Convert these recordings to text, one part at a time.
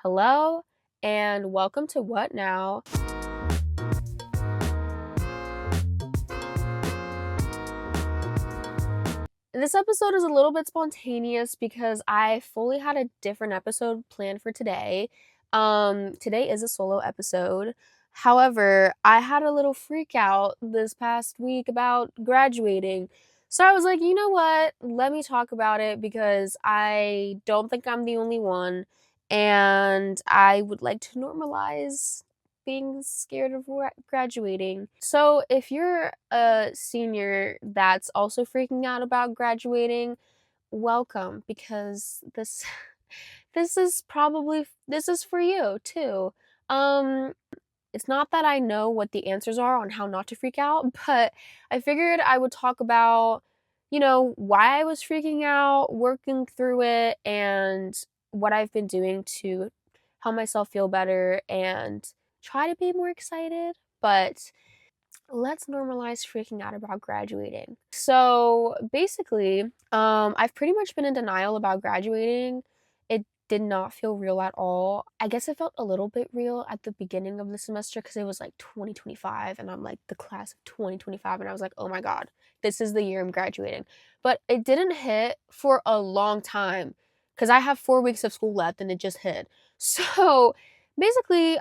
Hello, and welcome to What Now? This episode is a little bit spontaneous because I fully had a different episode planned for today. Today is a solo episode. However, I had a little freak out this past week about graduating. So I was like, you know what? Let me talk about it because I don't think I'm the only one. And I would like to normalize being scared of graduating. So, if you're a senior that's also freaking out about graduating, welcome because this is for you too. Um it's not that I know what the answers are on how not to freak out, but I figured I would talk about, why I was freaking out, working through it, and what I've been doing to help myself feel better and try to be more excited. But let's normalize freaking out about graduating. So basically, I've pretty much been in denial about graduating. It did not feel real at all. I guess it felt a little bit real at the beginning of the semester because it was like 2025 and I'm like the class of 2025 and I was like, oh my God, this is the year I'm graduating. But it didn't hit for a long time because I have 4 weeks of school left and it just hit. So basically,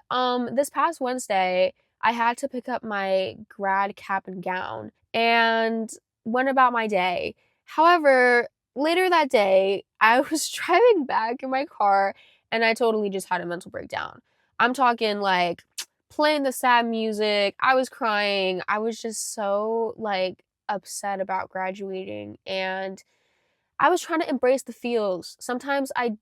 this past Wednesday, I had to pick up my grad cap and gown and went about my day. However, later that day, I was driving back in my car and I totally just had a mental breakdown. I'm talking like playing the sad music. I was crying. I was just so like upset about graduating and I was trying to embrace the feels. Sometimes I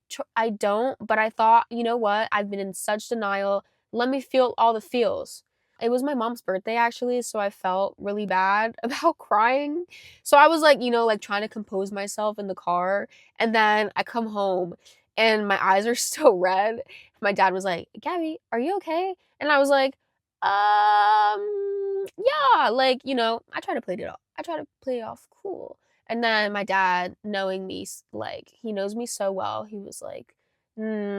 don't, but I thought, you know what? I've been in such denial. Let me feel all the feels. It was my mom's birthday actually, so I felt really bad about crying. So I was like, like trying to compose myself in the car, and then I come home and my eyes are so red. My dad was like, "Gabby, are you okay?" And I was like, yeah, like, I try to play it off. I try to play it off cool. And then my dad, knowing me, like, he knows me so well, he was like,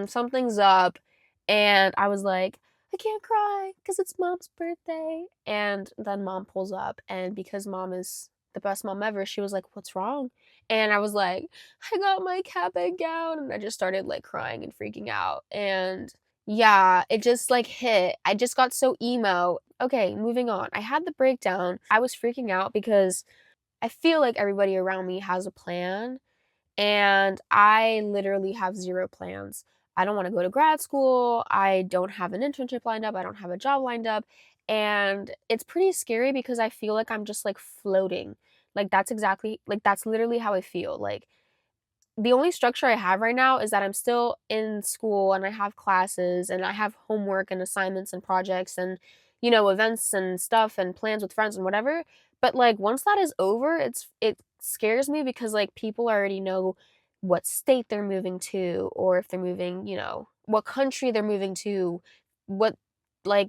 something's up. And I was like, I can't cry because it's mom's birthday. And then mom pulls up, and because mom is the best mom ever, she was like, what's wrong? And I was like, I got my cap and gown. And I just started like crying and freaking out. And yeah, it just like hit. I just got so emo. Okay, moving on. I had the breakdown. I was freaking out because I feel like everybody around me has a plan, and I literally have zero plans. I don't want to go to grad school. I don't have an internship lined up. I don't have a job lined up. And it's pretty scary because I feel like I'm just like floating. That's literally how I feel. Like, the only structure I have right now is that I'm still in school and I have classes and I have homework and assignments and projects and events and stuff and plans with friends and whatever. But like once that is over, it scares me because like people already know what state they're moving to or if they're moving, what country they're moving to, what like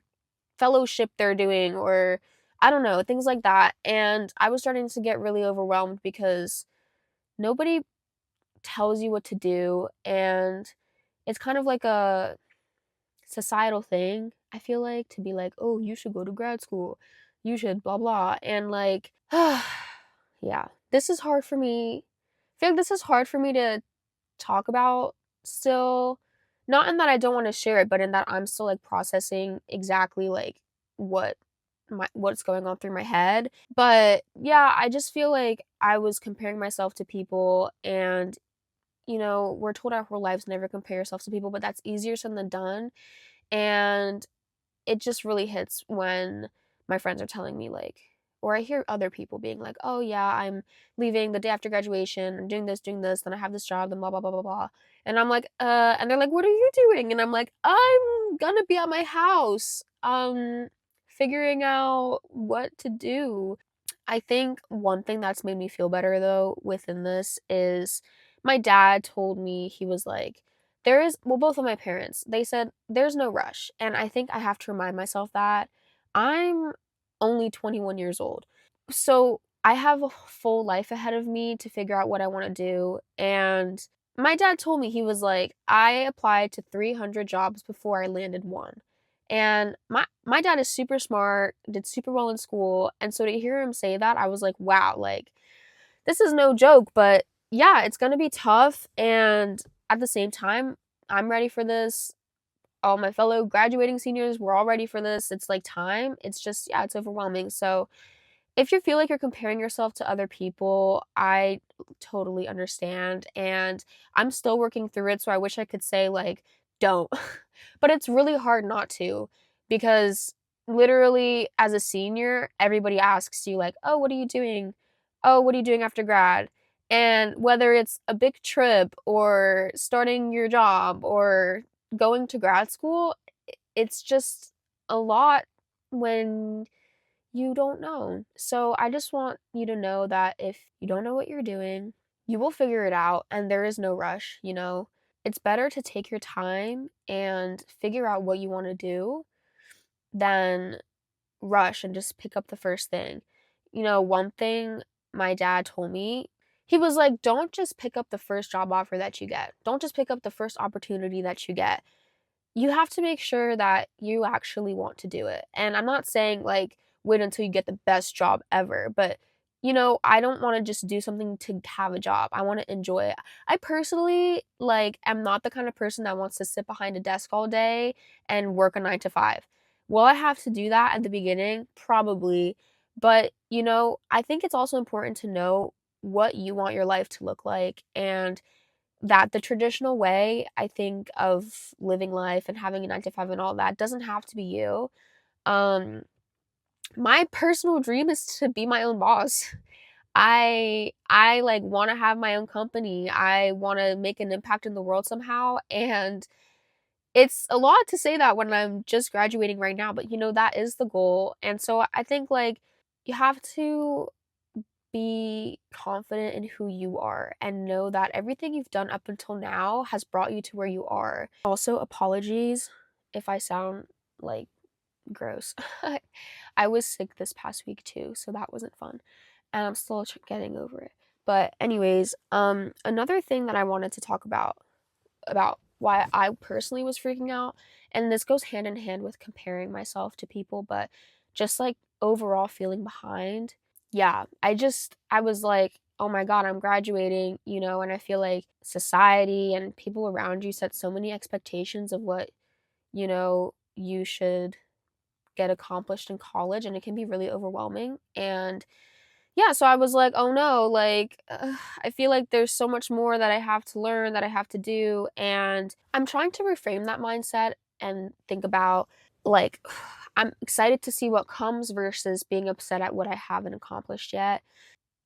fellowship they're doing or I don't know, things like that. And I was starting to get really overwhelmed because nobody tells you what to do, and it's kind of like a societal thing, I feel like, to be like, oh, you should go to grad school, you should blah blah, and like yeah, this is hard for me. I feel like this is hard for me to talk about still, not in that I don't want to share it, but in that I'm still like processing exactly like what what's going on through my head. But yeah, I just feel like I was comparing myself to people, and we're told our whole lives never compare yourself to people, but that's easier said than done. And it just really hits when my friends are telling me, like, or I hear other people being like, oh, yeah, I'm leaving the day after graduation, I'm doing this, then I have this job, then blah, blah, blah, blah, blah. And I'm like, and they're like, what are you doing? And I'm like, I'm gonna be at my house, figuring out what to do. I think one thing that's made me feel better though within this is my dad told me, he was like, both of my parents, they said there's no rush. And I think I have to remind myself that I'm only 21 years old. So I have a full life ahead of me to figure out what I want to do. And my dad told me, he was like, I applied to 300 jobs before I landed one. And my dad is super smart, did super well in school, and so to hear him say that, I was like, wow, like this is no joke, but yeah, it's going to be tough, and at the same time, I'm ready for this. All my fellow graduating seniors, we're all ready for this. It's like time. It's just, yeah, it's overwhelming. So if you feel like you're comparing yourself to other people, I totally understand. And I'm still working through it. So I wish I could say, like, don't. But it's really hard not to, because literally, as a senior, everybody asks you, like, oh, what are you doing? Oh, what are you doing after grad? And whether it's a big trip or starting your job or going to grad school, it's just a lot when you don't know. So I just want you to know that if you don't know what you're doing, you will figure it out and there is no rush, you know? It's better to take your time and figure out what you want to do than rush and just pick up the first thing. You know, one thing my dad told me, he was like, don't just pick up the first job offer that you get. Don't just pick up the first opportunity that you get. You have to make sure that you actually want to do it. And I'm not saying like wait until you get the best job ever, but you know, I don't want to just do something to have a job. I want to enjoy it. I personally like am not the kind of person that wants to sit behind a desk all day and work a 9 to 5. Will I have to do that at the beginning? Probably. But, you know, I think it's also important to know what you want your life to look like, and that the traditional way, I think, of living life and having a 9 to 5 and all that doesn't have to be you. Um, my personal dream is to be my own boss. I like want to have my own company. I want to make an impact in the world somehow, and it's a lot to say that when I'm just graduating right now, but you know that is the goal. And so I think like you have to be confident in who you are and know that everything you've done up until now has brought you to where you are. Also, apologies if I sound like gross. I was sick this past week too, so that wasn't fun. And I'm still getting over it. But anyways, another thing that I wanted to talk about why I personally was freaking out, and this goes hand in hand with comparing myself to people, but just like overall feeling behind. Yeah, I was like, oh my God, I'm graduating, you know, and I feel like society and people around you set so many expectations of what, you know, you should get accomplished in college, and it can be really overwhelming. And yeah, so I was like, "Oh no, like, I feel like there's so much more that I have to learn, that I have to do." And I'm trying to reframe that mindset and think about, like, I'm excited to see what comes versus being upset at what I haven't accomplished yet.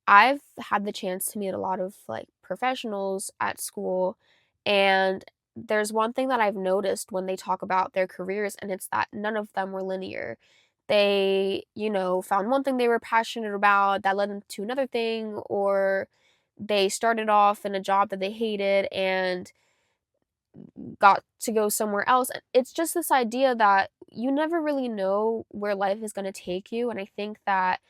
I've had the chance to meet a lot of, like, professionals at school, and there's one thing that I've noticed when they talk about their careers, and it's that none of them were linear. They, you know, found one thing they were passionate about that led them to another thing, or they started off in a job that they hated and got to go somewhere else. It's just this idea that you never really know where life is gonna take you, and I think that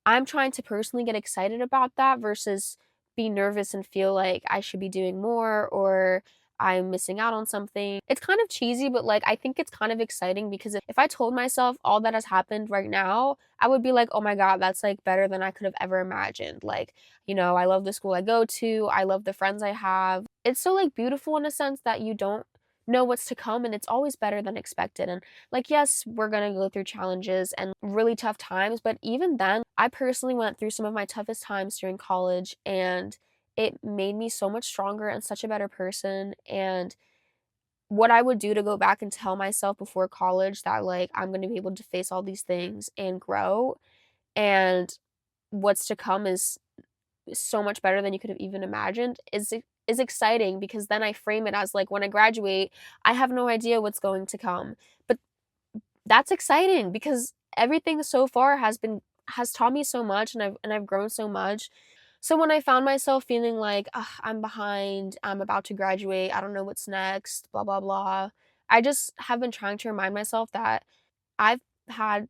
I'm trying to personally get excited about that versus be nervous and feel like I should be doing more or I'm missing out on something. It's kind of cheesy, but like I think it's kind of exciting because if I told myself all that has happened right now, I would be like, oh my God, that's like better than I could have ever imagined. Like, you know, I love the school I go to, I love the friends I have. It's so like beautiful in a sense that you don't know what's to come, and it's always better than expected. And like, yes, we're gonna go through challenges and really tough times, but even then, I personally went through some of my toughest times during college, and it made me so much stronger and such a better person. And what I would do to go back and tell myself before college that, like, I'm gonna be able to face all these things and grow, and what's to come is so much better than you could have even imagined is exciting, because then I frame it as like when I graduate, I have no idea what's going to come. But that's exciting because everything so far has taught me so much, and I've grown so much. So when I found myself feeling like, "Ugh, I'm behind, I'm about to graduate, I don't know what's next, blah blah blah." I just have been trying to remind myself that I've had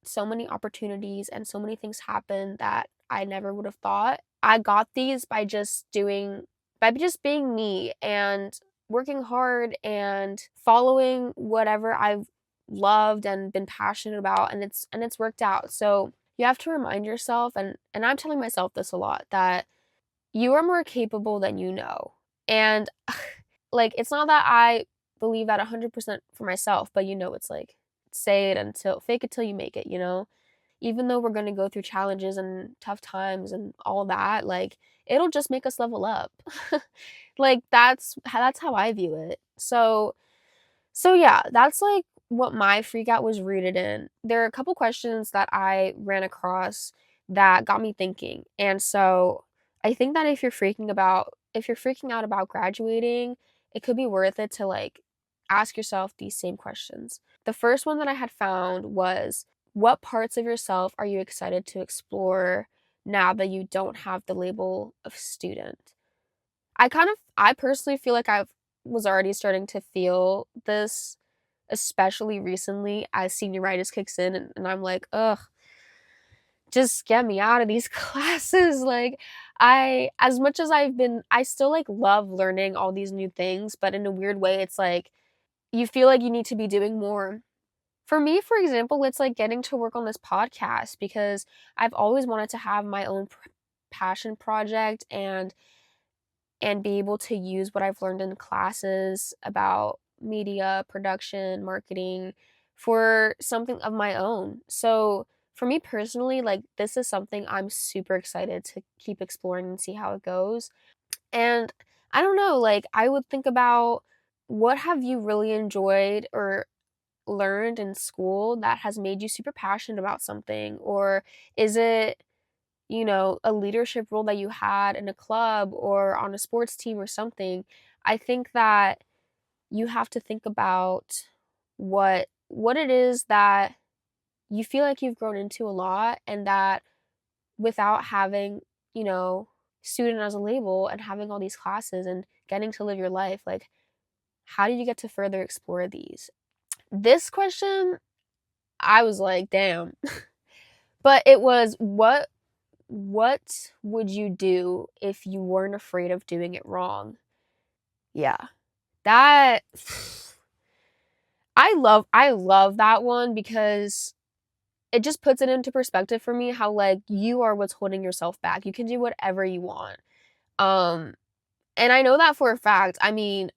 so many opportunities and so many things happen that I never would have thought. I got these by just doing by just being me and working hard and following whatever I've loved and been passionate about, and it's worked out. So you have to remind yourself, and I'm telling myself this a lot, that you are more capable than you know. And like, it's not that I believe that 100% for myself, but it's like, say it until fake it till you make it, even though we're going to go through challenges and tough times and all that, like, it'll just make us level up. Like, that's how I view it. So yeah, that's like what my freak out was rooted in. There are a couple questions that I ran across that got me thinking. And so I think that if you're freaking out about graduating, it could be worth it to like ask yourself these same questions. The first one that I had found was, what parts of yourself are you excited to explore now that you don't have the label of student? I personally feel like I was already starting to feel this, especially recently as senioritis kicks in, and I'm like, ugh, just get me out of these classes. Like, as much as I still like love learning all these new things, but in a weird way, it's like you feel like you need to be doing more. For me, for example, it's like getting to work on this podcast because I've always wanted to have my own passion project and be able to use what I've learned in classes about media, production, marketing for something of my own. So, for me personally, like, this is something I'm super excited to keep exploring and see how it goes. And I don't know, like, I would think about, what have you really enjoyed or learned in school that has made you super passionate about something? Or is it a leadership role that you had in a club or on a sports team or something? I think that you have to think about what it is that you feel like you've grown into a lot, and that without having, you know, student as a label and having all these classes and getting to live your life, like, how do you get to further explore these? This question, I was like, damn. But it was, what would you do if you weren't afraid of doing it wrong? Yeah. That I love that one because it just puts it into perspective for me how, like, you are what's holding yourself back. You can do whatever you want. Um and I know that for a fact. I mean,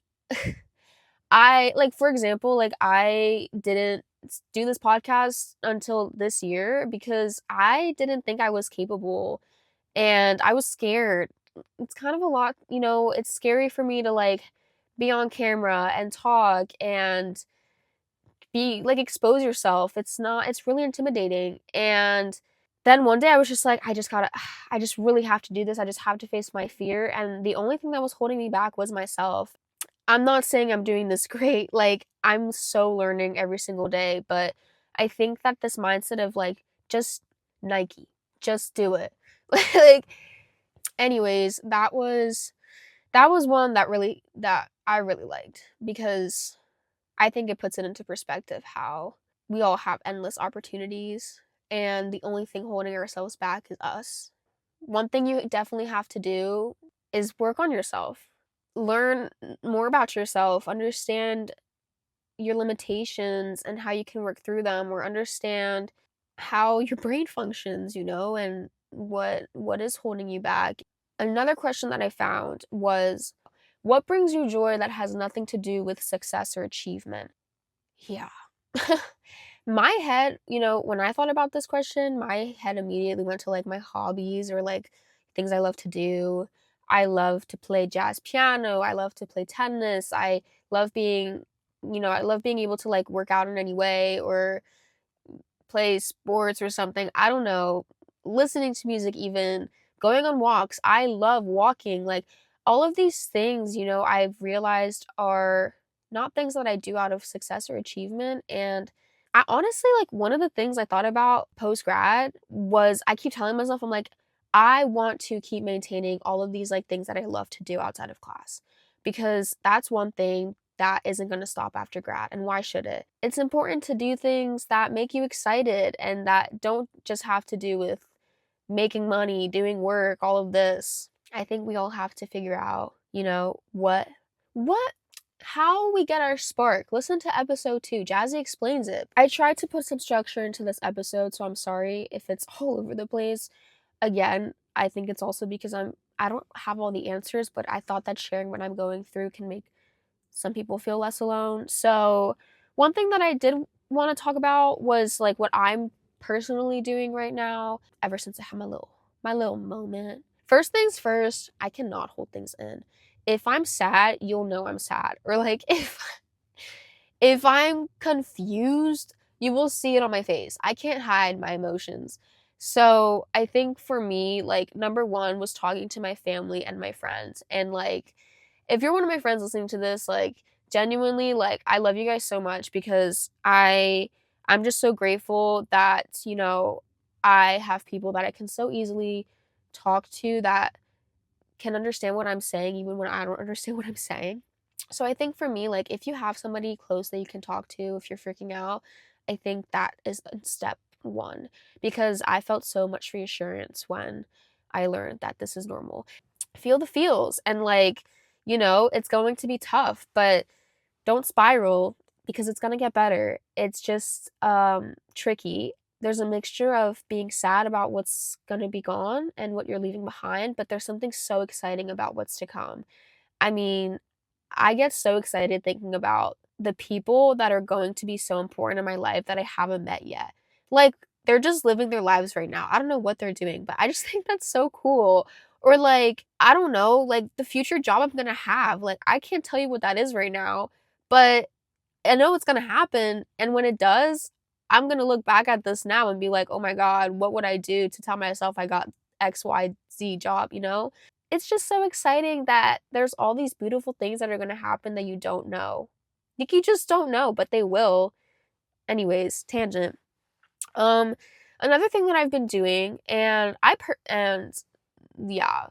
I like, for example, like, I didn't do this podcast until this year because I didn't think I was capable, and I was scared. It's kind of a lot, it's scary for me to like be on camera and talk and be like, expose yourself. It's really intimidating. And then one day I was just like, I just really have to do this. I just have to face my fear. And the only thing that was holding me back was myself. I'm not saying I'm doing this great. Like, I'm so learning every single day, but I think that this mindset of like, just Nike, just do it. Like, anyways, that was one that I really liked because I think it puts it into perspective how we all have endless opportunities, and the only thing holding ourselves back is us. One thing you definitely have to do is work on yourself. Learn more about yourself, understand your limitations and how you can work through them, or understand how your brain functions, and what is holding you back. Another question that I found was, what brings you joy that has nothing to do with success or achievement? Yeah. My head, when I thought about this question, my head immediately went to like my hobbies or like things I love to do. I love to play jazz piano. I love to play tennis. Love being, I love being able to like work out in any way or play sports or something. I don't know. Listening to music, even going on walks. I love walking. Like, all of these things, I've realized are not things that I do out of success or achievement. And I honestly, like, one of the things I thought about post grad was, I keep telling myself, I'm like, I want to keep maintaining all of these like things that I love to do outside of class, because that's one thing that isn't going to stop after grad. And why should it? It's important to do things that make you excited and that don't just have to do with making money, doing work, all of this. I think we all have to figure out, what how we get our spark. Listen to episode 2. Jazzy explains it. I tried to put some structure into this episode, so I'm sorry if it's all over the place. Again, I think it's also because I don't have all the answers, but I thought that sharing what I'm going through can make some people feel less alone. So, one thing that I did want to talk about was like what I'm personally doing right now ever since I had my little moment. First things first, I cannot hold things in. If I'm sad, you'll know I'm sad. Or like if I'm confused, you will see it on my face. I can't hide my emotions. So, I think for me, like number 1 was talking to my family and my friends. And like if you're one of my friends listening to this, like genuinely, like I love you guys so much because I'm just so grateful that, I have people that I can so easily talk to that can understand what I'm saying even when I don't understand what I'm saying. So I think for me, like if you have somebody close that you can talk to if you're freaking out, I think that is step 1 because I felt so much reassurance when I learned that this is normal. Feel the feels and like, it's going to be tough, but don't spiral because it's going to get better. It's just tricky. There's a mixture of being sad about what's going to be gone and what you're leaving behind, but there's something so exciting about what's to come. I mean, I get so excited thinking about the people that are going to be so important in my life that I haven't met yet. Like, they're just living their lives right now. I don't know what they're doing, but I just think that's so cool. Or, like, I don't know, like the future job I'm gonna have. Like, I can't tell you what that is right now, but I know it's gonna happen. And when it does, I'm gonna look back at this now and be like, oh my God, what would I do to tell myself I got XYZ job, It's just so exciting that there's all these beautiful things that are gonna happen that you don't know. Like, you just don't know, but they will. Anyways, tangent. Um, Another thing that I've been doing, and yeah,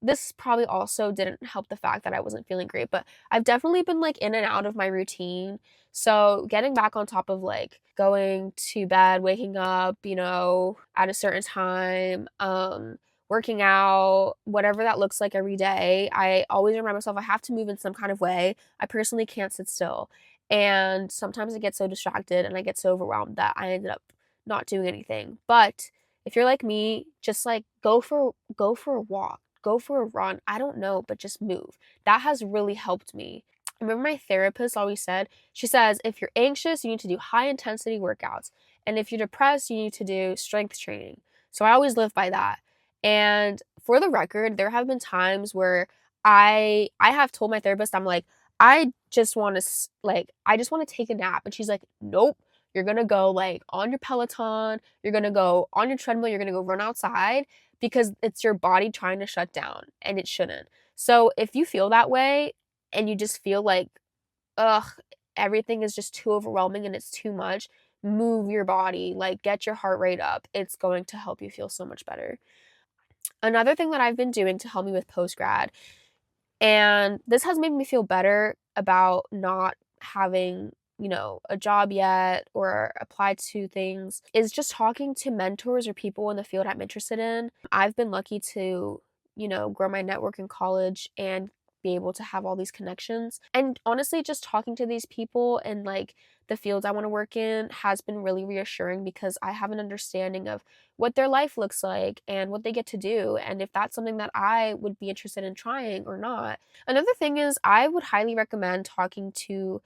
this probably also didn't help the fact that I wasn't feeling great, but I've definitely been like in and out of my routine. So getting back on top of like going to bed, waking up, at a certain time, working out, whatever that looks like every day, I always remind myself I have to move in some kind of way. I personally can't sit still. And sometimes I get so distracted and I get so overwhelmed that I ended up not doing anything. But if you're like me, just like go for a walk, go for a run. I don't know, but just move. That has really helped me. I remember my therapist always said, she says, if you're anxious, you need to do high intensity workouts. And if you're depressed, you need to do strength training. So I always live by that. And for the record, there have been times where I have told my therapist, I'm like, I just want to take a nap. And she's like, nope, you're going to go like on your Peloton, you're going to go on your treadmill, you're going to go run outside because it's your body trying to shut down and it shouldn't. So if you feel that way and you just feel like, ugh, everything is just too overwhelming and it's too much, move your body, like get your heart rate up. It's going to help you feel so much better. Another thing that I've been doing to help me with post grad, and this has made me feel better about not having, a job yet or applied to things, is just talking to mentors or people in the field I'm interested in. I've been lucky to, grow my network in college and be able to have all these connections. And honestly, just talking to these people and like the fields I want to work in has been really reassuring because I have an understanding of what their life looks like and what they get to do, and if that's something that I would be interested in trying or not. Another thing is, I would highly recommend talking to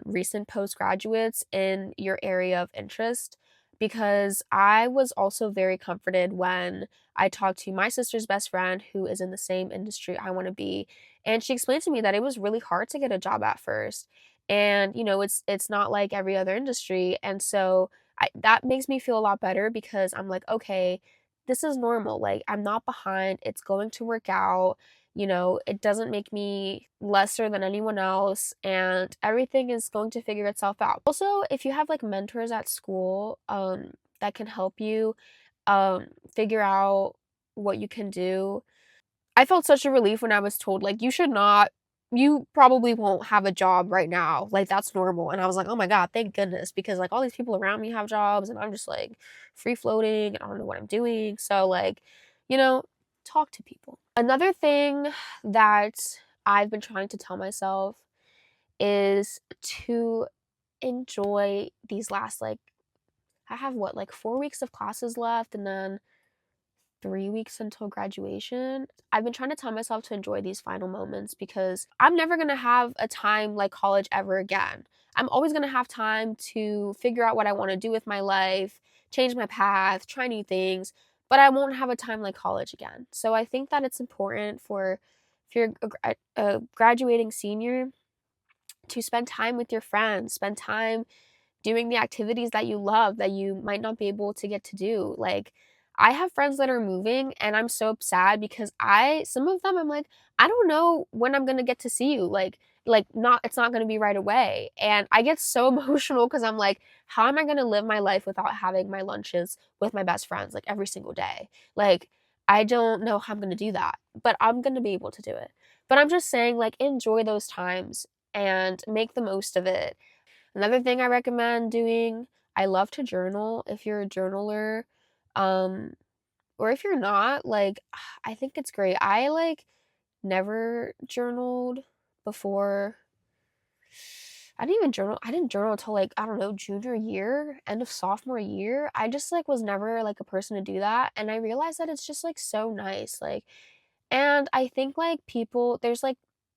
recent postgraduates in your area of interest because I was also very comforted when I talked to my sister's best friend who is in the same industry I want to be, and she explained to me that it was really hard to get a job at first. And it's not like every other industry, and so that makes me feel a lot better because I'm like, okay, this is normal. Like, I'm not behind. It's going to work out. It doesn't make me lesser than anyone else, and everything is going to figure itself out. Also, if you have like mentors at school that can help you figure out what you can do. I felt such a relief when I was told, like, you probably won't have a job right now. Like, that's normal. And I was like, oh my God, thank goodness. Because, like, all these people around me have jobs and I'm just like free floating and I don't know what I'm doing. So, like, you know, talk to people. Another thing that I've been trying to tell myself is to enjoy these last, like, I have what, like 4 weeks of classes left and then 3 weeks until graduation. I've been trying to tell myself to enjoy these final moments because I'm never gonna have a time like college ever again. I'm always gonna have time to figure out what I wanna do with my life, change my path, try new things, but I won't have a time like college again. So I think that it's important for if you're a graduating senior to spend time with your friends, spend time doing the activities that you love that you might not be able to get to do. Like, I have friends that are moving and I'm so sad because some of them I'm like, I don't know when I'm going to get to see you. Like not it's not going to be right away. And I get so emotional cuz I'm like, how am I going to live my life without having my lunches with my best friends like every single day? Like, I don't know how I'm going to do that, but I'm going to be able to do it. But I'm just saying, like, enjoy those times and make the most of it. Another thing I recommend doing, I love to journal if you're a journaler. Um, or if you're not, like, I think it's great. I like never journaled before. I didn't journal until like, I don't know, junior year, end of sophomore year. I just like was never like a person to do that. And I realized that it's just like so nice. Like, and I think, like, people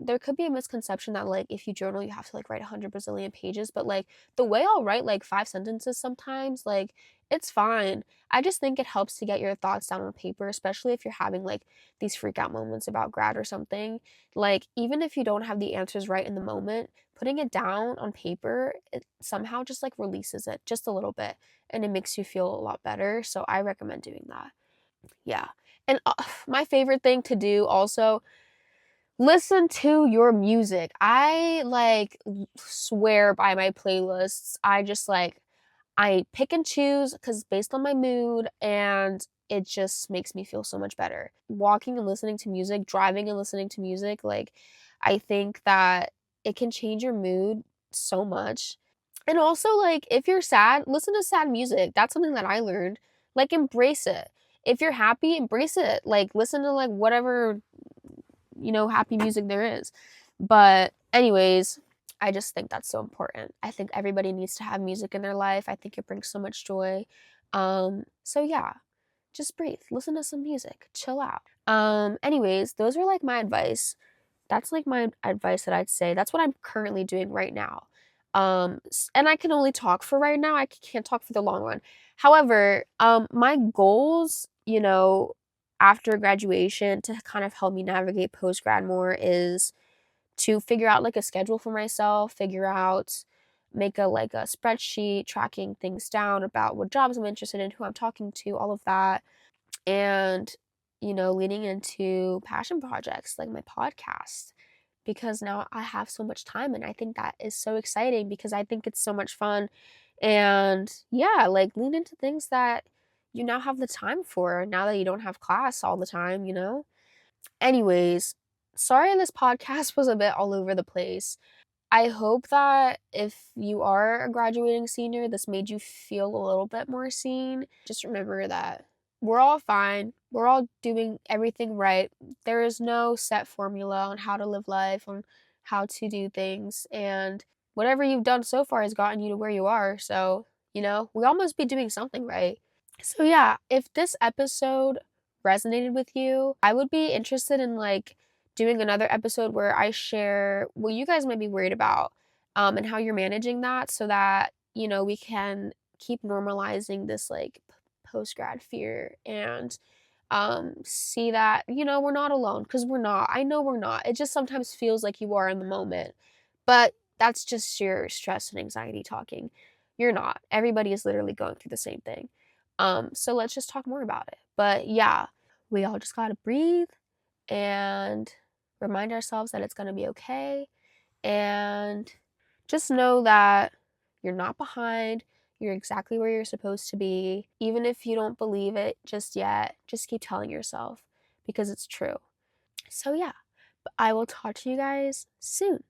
there could be a misconception that, like, if you journal, you have to, like, write 100 bazillion pages, but, like, the way I'll write, like, 5 sentences sometimes, like, it's fine. I just think it helps to get your thoughts down on paper, especially if you're having, like, these freak out moments about grad or something. Like, even if you don't have the answers right in the moment, putting it down on paper, it somehow just, like, releases it just a little bit, and it makes you feel a lot better, so I recommend doing that. Yeah. And my favorite thing to do also, listen to your music. I like swear by my playlists. I pick and choose cuz based on my mood, and it just makes me feel so much better. Walking and listening to music, driving and listening to music, like, I think that it can change your mood so much. And also, like, if you're sad, listen to sad music. That's something that I learned. Like, embrace it. If you're happy, embrace it. Like, listen to, like, whatever, happy music there is. But, anyways, I just think that's so important. I think everybody needs to have music in their life. I think it brings so much joy. So yeah, just breathe. Listen to some music. Chill out. Anyways, those are like my advice. That's like my advice that I'd say. That's what I'm currently doing right now. And I can only talk for right now. I can't talk for the long run. However, my goals, after graduation to kind of help me navigate post grad more is to figure out like a schedule for myself, make a spreadsheet tracking things down about what jobs I'm interested in, who I'm talking to, all of that, and leading into passion projects like my podcast because now I have so much time and I think that is so exciting because I think it's so much fun. And yeah, like lean into things that you now have the time for now that you don't have class all the time. Anyways, sorry this podcast was a bit all over the place. I hope that if you are a graduating senior, this made you feel a little bit more seen. Just remember that we're all fine. We're all doing everything right. There is no set formula on how to live life, on how to do things. And whatever you've done so far has gotten you to where you are. So, we all must be doing something right. So yeah, if this episode resonated with you, I would be interested in like doing another episode where I share what you guys might be worried about, and how you're managing that so that, we can keep normalizing this like post grad fear and see that, we're not alone because we're not. I know we're not. It just sometimes feels like you are in the moment. But that's just your stress and anxiety talking. You're not. Everybody is literally going through the same thing. So let's just talk more about it. But yeah, we all just gotta breathe and remind ourselves that it's gonna be okay. And just know that you're not behind. You're exactly where you're supposed to be. Even if you don't believe it just yet, just keep telling yourself because it's true. So yeah, I will talk to you guys soon.